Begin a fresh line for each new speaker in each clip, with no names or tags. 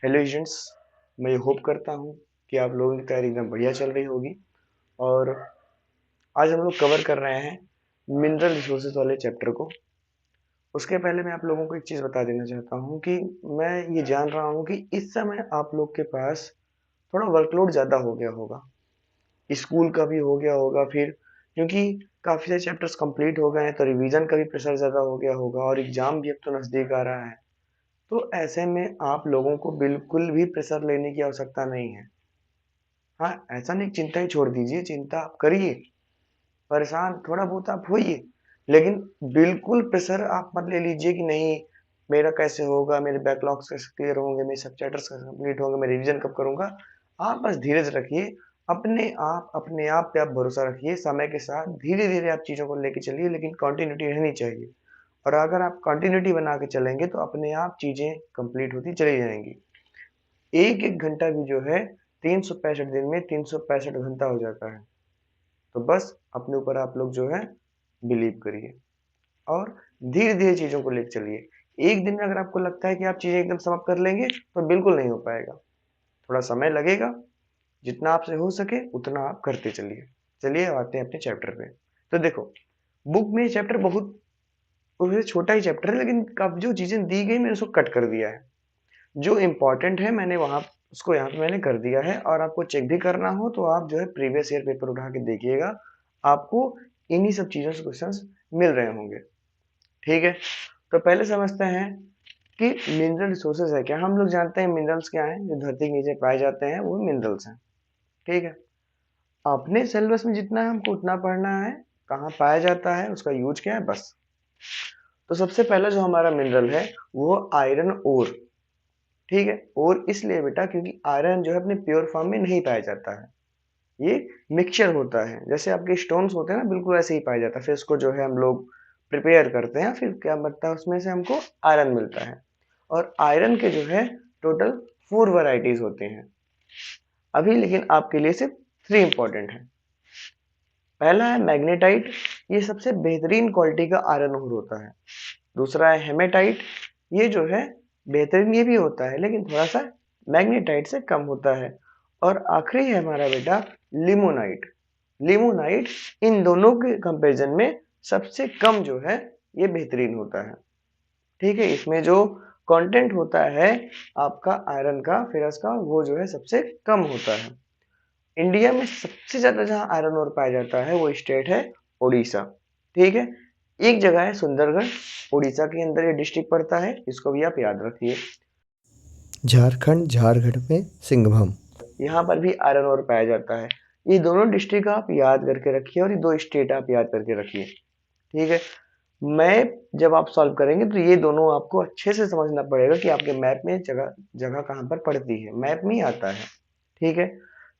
Hello students, मैं ये hope करता हूँ कि आप लोगों की तैयारी एकदम बढ़िया चल रही होगी। और आज हम लोग कवर कर रहे हैं मिनरल रिसोर्सेज वाले चैप्टर को। उसके पहले मैं आप लोगों को एक चीज़ बता देना चाहता हूँ कि मैं ये जान रहा हूँ कि इस समय आप लोग के पास थोड़ा वर्कलोड ज़्यादा हो गया होगा। स्कूल का भी हो गया होगा, फिर क्योंकि काफ़ी सारे चैप्टर्स कंप्लीट हो गए हैं तो रिवीजन का भी प्रेशर ज़्यादा हो गया होगा और एग्ज़ाम भी अब तो नज़दीक आ रहा है। तो ऐसे में आप लोगों को बिल्कुल भी प्रेशर लेने की आवश्यकता नहीं है। हाँ, ऐसा नहीं, चिंता ही छोड़ दीजिए, चिंता आप करिए, परेशान थोड़ा बहुत आप होइए, लेकिन बिल्कुल प्रेशर आप मत ले लीजिए कि नहीं मेरा कैसे होगा, मेरे बैकलॉग्स कैसे क्लियर होंगे, मेरे सब चैप्टर्स कैसे कंप्लीट होंगे, मैं रिवीजन कब करूंगा। आप बस धीरज रखिए, अपने आप पे आप भरोसा रखिए, समय के साथ धीरे धीरे आप चीज़ों को लेके चलिए, लेकिन कंटिन्यूटी रहनी चाहिए। और अगर आप कंटिन्यूटी बना के चलेंगे तो अपने आप चीज़ें कंप्लीट होती चली जाएंगी। एक एक घंटा भी जो है 365 दिन में 365 घंटा हो जाता है। तो बस अपने ऊपर आप लोग जो है बिलीव करिए और धीरे धीरे चीज़ों को लेकर चलिए। एक दिन में अगर आपको लगता है कि आप चीज़ें एकदम समाप्त कर लेंगे तो बिल्कुल नहीं हो पाएगा, थोड़ा समय लगेगा। जितना आपसे हो सके उतना आप करते चलिए। चलिए अब आते हैं अपने चैप्टर पे। तो देखो, बुक में चैप्टर बहुत वैसे छोटा ही चैप्टर है, लेकिन काफी जो चीज़ें दी गई मैंने उसको कट कर दिया है। जो इम्पोर्टेंट है मैंने वहाँ उसको यहाँ पे मैंने कर दिया है, और आपको चेक भी करना हो तो आप जो है प्रीवियस ईयर पेपर उठा के देखिएगा, आपको इन्हीं सब चीज़ों से क्वेश्चंस मिल रहे होंगे। ठीक है, तो पहले समझते हैं कि मिनरल रिसोर्सेज है क्या। हम लोग जानते हैं मिनरल्स क्या हैं, जो धरती के नीचे पाए जाते हैं वो मिनरल्स हैं। ठीक है, अपने सिलेबस में जितना है हमको उतना पढ़ना है, कहाँ पाया जाता है, उसका यूज क्या है, बस। तो सबसे पहला जो हमारा मिनरल है वो आयरन ओर। ठीक है, और इसलिए बेटा क्योंकि आयरन जो है अपने प्योर फॉर्म में नहीं पाया जाता है, ये मिक्सचर होता है, जैसे आपके स्टोन्स होते हैं ना, बिल्कुल ऐसे ही पाया जाता है। फिर इसको जो है हम लोग प्रिपेयर करते हैं, फिर क्या बनता है उसमें से हमको आयरन मिलता है। और आयरन के जो है टोटल 4 वैरायटीज होते हैं अभी, लेकिन आपके लिए सिर्फ 3 इंपॉर्टेंट है। पहला है मैग्नेटाइट, ये सबसे बेहतरीन क्वालिटी का आयरन ओर होता है। दूसरा है हेमेटाइट, ये जो है बेहतरीन ये भी होता है लेकिन थोड़ा सा मैग्नेटाइट से कम होता है। और आखिरी है हमारा बेटा लिमोनाइट। लिमोनाइट इन दोनों के कंपैरिजन में सबसे कम जो है ये बेहतरीन होता है। ठीक है, इसमें जो कंटेंट होता है आपका आयरन का, फेरस का, वो जो है सबसे कम होता है। इंडिया में सबसे ज्यादा जहां आयरन ओर पाया जाता है वो स्टेट है उड़ीसा। ठीक है, एक जगह है सुंदरगढ़, उड़ीसा के अंदर ये डिस्ट्रिक्ट पड़ता है, इसको भी आप याद रखिए।
झारखंड में सिंघभूम।
यहाँ पर भी आयरन ओर पाया जाता है। ये दोनों डिस्ट्रिक्ट आप याद करके रखिए और ये 2 स्टेट आप याद करके रखिए। ठीक है, मैप जब आप सॉल्व करेंगे तो ये दोनों आपको अच्छे से समझना पड़ेगा कि आपके मैप में जगह जगह कहाँ पर पड़ती है, मैप में ही आता है। ठीक है,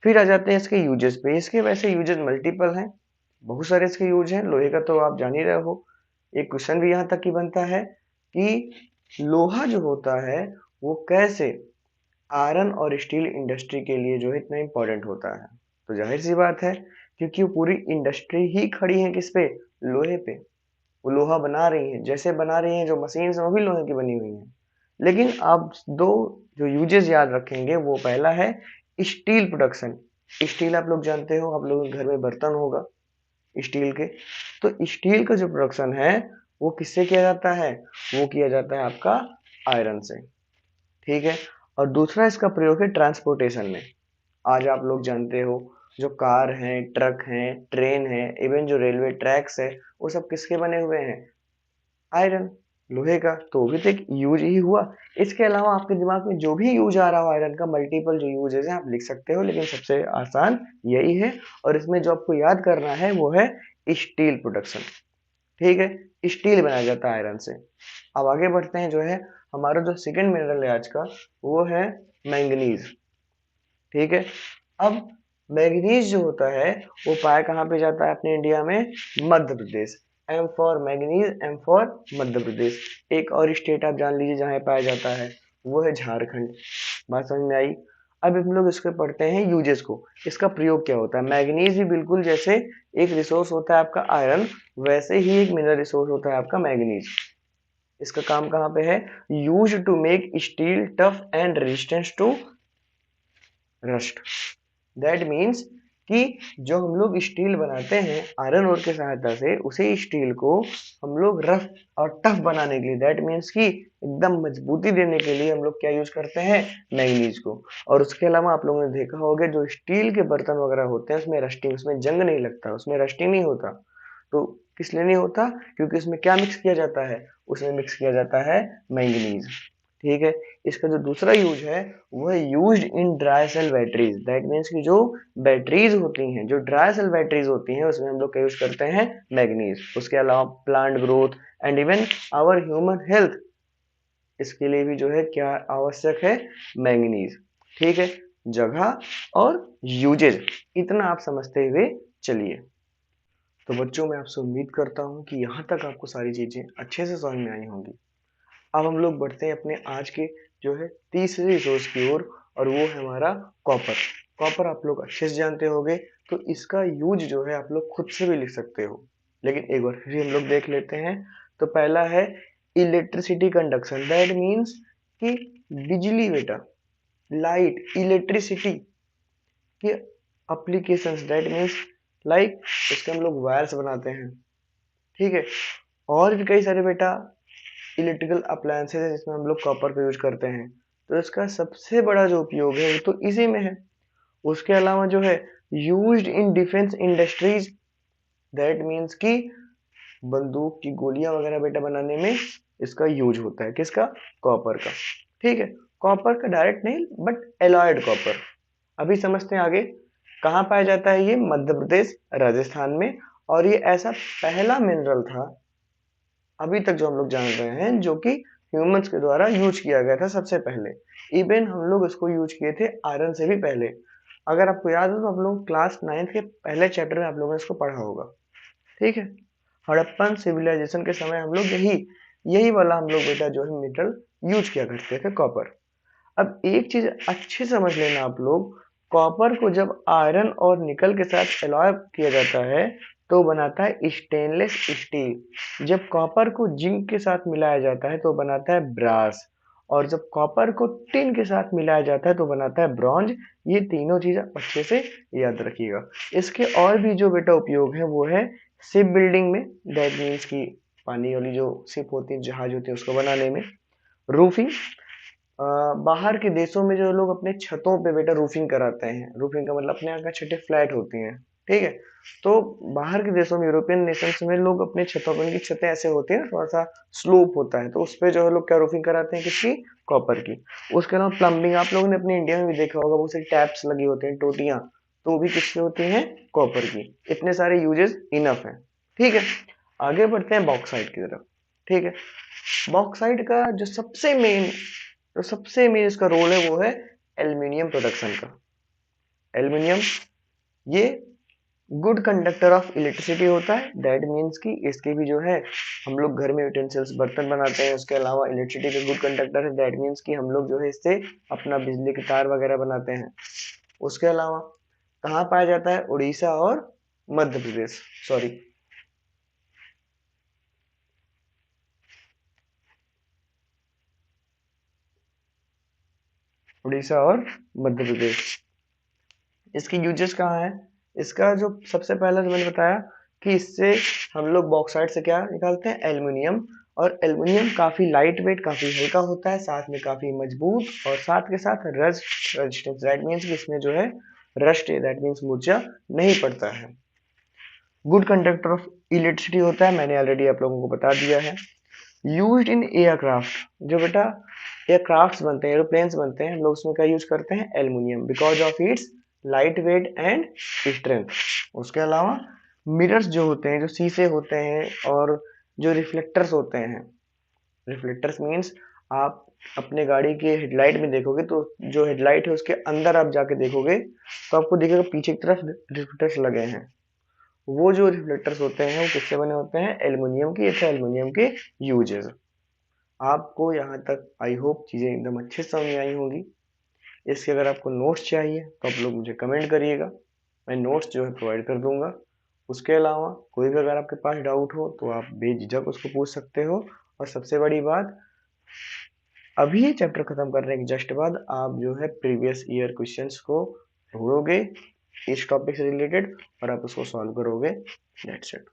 फिर आ जाते हैं इसके यूजेस पे। इसके वैसे यूजेस मल्टीपल हैं, बहुत सारे इसके यूज हैं। लोहे का तो आप जान ही रहे हो, एक क्वेश्चन भी यहाँ तक ही बनता है कि लोहा जो होता है वो कैसे आयरन और स्टील इंडस्ट्री के लिए जो है इतना इम्पोर्टेंट होता है। तो जाहिर सी बात है, क्योंकि वो पूरी इंडस्ट्री ही खड़ी है किस पे, लोहे पे। वो लोहा बना रही है, जैसे बना रही है जो मशीन है वो भी लोहे की बनी हुई है। लेकिन आप दो जो यूजेस याद रखेंगे, वो पहला है स्टील प्रोडक्शन। स्टील आप लोग जानते हो, आप लोगों के घर में बर्तन होगा स्टील के। तो स्टील का जो प्रोडक्शन है वो किससे किया जाता है, वो किया जाता है आपका आयरन से। ठीक है, और दूसरा इसका प्रयोग है ट्रांसपोर्टेशन में। आज आप लोग जानते हो जो कार हैं, ट्रक हैं, ट्रेन है, इवन जो रेलवे ट्रैक्स है, वो सब किसके बने हुए हैं, आयरन, लोहे का। तो वो भी तो एक यूज ही हुआ। इसके अलावा आपके दिमाग में जो भी यूज आ रहा हो आयरन का, मल्टीपल जो यूजेस हैं आप लिख सकते हो, लेकिन सबसे आसान यही है। और इसमें जो आपको याद करना है वो है स्टील प्रोडक्शन। ठीक है, स्टील बनाया जाता है आयरन से। अब आगे बढ़ते हैं, जो है हमारा जो सेकंड मिनरल है आज का, वो है मैंगनीज। ठीक है, अब मैग्नीज जो होता है वो पाया कहाँ पे जाता है अपने इंडिया में, Madhya Pradesh. M for manganese, M for Madhya Pradesh. एक और स्टेट आप जान लीजिए जहाँ पाया जाता है, वो है झारखंड। बात समझ में आई। अब हम लोग इसके पढ़ते हैं यूजेस को, इसका प्रयोग क्या होता है। मैग्नीज भी बिल्कुल जैसे एक रिसोर्स होता है आपका आयरन, वैसे ही एक मिनरल रिसोर्स होता है आपका मैग्नीज। इसका काम कहाँ पे है? Use to make steel tough and resistance to rust. That means कि जो हम लोग स्टील बनाते हैं आयरन ओर की सहायता से, उसी स्टील को हम लोग रफ और टफ बनाने के लिए, दैट मीन्स कि एकदम मजबूती देने के लिए हम लोग क्या यूज करते हैं? मैंगनीज को। और उसके अलावा आप लोगों ने देखा होगा जो स्टील के बर्तन वगैरह होते हैं उसमें रस्टिंग, उसमें जंग नहीं लगता, उसमें रस्टिंग नहीं होता। तो किस लिए नहीं होता? क्योंकि उसमें क्या मिक्स किया जाता है? उसमें मिक्स किया जाता है मैंगनीज। ठीक है। इसका जो दूसरा यूज है वो है used in dry cell batteries. That means कि जो बैटरीज होती हैं, जो ड्राई सेल बैटरीज होती हैं, उसमें हम लोग क्या यूज करते हैं? मैग्नीज। उसके अलावा plant growth and even our human health, इसके लिए भी जो है क्या आवश्यक है? मैंगनीज। ठीक है। जगह और यूजेज इतना आप समझते हुए चलिए। तो बच्चों, मैं आपसे उम्मीद करता हूँ कि यहाँ तक आपको सारी चीजें अच्छे से समझ में आई होंगी। अब हम लोग बढ़ते हैं अपने आज के जो है तीसरे रिसोर्स की ओर, और वो है हमारा कॉपर। कॉपर आप लोग अच्छे से जानते होंगे, तो इसका यूज जो है आप लोग खुद से भी लिख सकते हो, लेकिन एक बार फिर हम लोग देख लेते हैं। तो पहला है इलेक्ट्रिसिटी कंडक्शन। दैट मीन्स कि बिजली बेटा, लाइट, इलेक्ट्रिसिटी के अप्लीकेशंस। दैट मीन्स लाइक इसके हम लोग वायर्स बनाते हैं। ठीक है। और भी कई सारे बेटा इलेक्ट्रिकल अप्लायंसेज है जिसमें हम लोग कॉपर का यूज करते हैं। तो इसका सबसे बड़ा जो उपयोग है वो तो इसी में है। उसके अलावा जो है used in defence industries. That means कि बंदूक की गोलियां वगैरह बेटा बनाने में इसका यूज होता है। किसका? कॉपर का। ठीक है। कॉपर का डायरेक्ट नहीं, बट एलॉयड कॉपर। अभी समझते हैं आगे। कहाँ पाया जाता है ये? मध्य प्रदेश, राजस्थान में। और ये ऐसा पहला मिनरल था अभी तक जो हम लोग जान रहे हैं, जो कि ह्यूमंस के द्वारा यूज किया गया था सबसे पहले। इवन हम लोग इसको यूज किए थे आयरन से भी पहले। अगर आपको याद हो तो आप लोग क्लास 9th के पहले चैप्टर में आप लोगों ने इसको पढ़ा होगा। ठीक है। हड़प्पन सिविलाइजेशन के समय हम लोग यही यही वाला हम लोग बेटा जो है मेटल यूज किया करते थे, कॉपर। अब एक चीज अच्छे से समझ लेना आप लोग, कॉपर को जब आयरन और निकल के साथ एलॉय किया जाता है तो बनाता है स्टेनलेस स्टील। जब कॉपर को जिंक के साथ मिलाया जाता है तो बनाता है ब्रास। और जब कॉपर को टिन के साथ मिलाया जाता है तो बनाता है ब्रॉन्ज। ये तीनों चीज आप अच्छे से याद रखिएगा। इसके और भी जो बेटा उपयोग है वो है शिप बिल्डिंग में। दैट मीन्स की पानी वाली जो शिप होती है, जहाज होती है, उसको बनाने में। रूफिंग, बाहर के देशों में जो लोग अपने छतों पे बेटा रूफिंग कराते हैं, रूफिंग का मतलब अपने यहाँ का छतें फ्लैट होती हैं। ठीक है। तो बाहर के देशों में, यूरोपियन नेशंस में, लोग अपने छतों पे, उनकी छतें ऐसे होती है ना, थोड़ा सा स्लोप होता है, तो उस पे जो है लोग क्या रूफिंग कराते हैं? किसकी? कॉपर की। उसके अलावा प्लम्बिंग, आप लोगों ने अपने इंडिया में भी देखा होगा, बहुत सारी टैप्स लगी होती हैं, टोटियां, तो वो भी किससे होती हैं? कॉपर की। इतने सारे यूजेस इनफ है। ठीक है। आगे बढ़ते हैं बॉक्साइट की तरफ। ठीक है। बॉक्साइट का जो सबसे मेन इसका रोल है वो है एल्यूमिनियम प्रोडक्शन का। एल्यूमिनियम ये गुड कंडक्टर ऑफ इलेक्ट्रिसिटी होता है। दैट मीन्स कि इसके भी जो है हम लोग घर में यूटेंसिल्स, बर्तन बनाते हैं, उसके अलावा इलेक्ट्रिसिटी का गुड कंडक्टर है। दैट मीन्स कि हम लोग जो है इससे अपना बिजली की तार वगैरह बनाते हैं। उसके अलावा कहाँ पाया जाता है? उड़ीसा और मध्य प्रदेश, सॉरी, उड़ीसा और मध्य प्रदेश। इसकी यूजेस कहाँ है? इसका जो सबसे पहला जो मैंने बताया कि इससे हम लोग बॉक्साइट से क्या निकालते हैं? एल्युमिनियम। और एल्युमिनियम काफी लाइट वेट, काफी हल्का होता है, साथ में काफी मजबूत, और साथ के साथ रस्ट रेजिस्टेंस। दैट मीन्स कि इसमें जो है रस्ट, दैट मीन्स मूर्छा नहीं पड़ता है। गुड कंडक्टर ऑफ इलेक्ट्रिसिटी होता है, मैंने ऑलरेडी आप लोगों को बता दिया है। यूज्ड इन एयरक्राफ्ट, जो बेटा एयरक्राफ्ट बनते हैं, एरोप्लेन्स बनते हैं, हम लोग उसमें क्या यूज करते हैं? Aluminium, because of its light weight and strength. उसके अलावा मिरर्स जो होते हैं, जो शीशे होते हैं, और जो रिफ्लेक्टर्स होते हैं, रिफ्लेक्टर्स मीन्स आप अपने गाड़ी के हेडलाइट में देखोगे तो जो हेडलाइट है उसके अंदर आप जाके देखोगे तो आपको दिखेगा पीछे की तरफ रिफ्लेक्टर्स लगे हैं। वो जो रिफ्लेक्टर्स होते हैं वो किससे बने होते हैं? एल्युमिनियम के। ये थे एल्युमिनियम के यूजेस। आपको यहाँ तक आई होप चीज़ें एकदम अच्छे से समझ में आई होंगी। इसके अगर आपको नोट्स चाहिए तो आप लोग मुझे कमेंट करिएगा, मैं नोट्स जो है प्रोवाइड कर दूंगा। उसके अलावा कोई भी अगर आपके पास डाउट हो तो आप बेझिझक उसको पूछ सकते हो, और सबसे बड़ी बात, अभी ये चैप्टर खत्म करने के जस्ट बाद आप जो है प्रीवियस ईयर क्वेश्चंस को ढूंढोगे इस टॉपिक से रिलेटेड और आप उसको सॉल्व करोगे। That's it.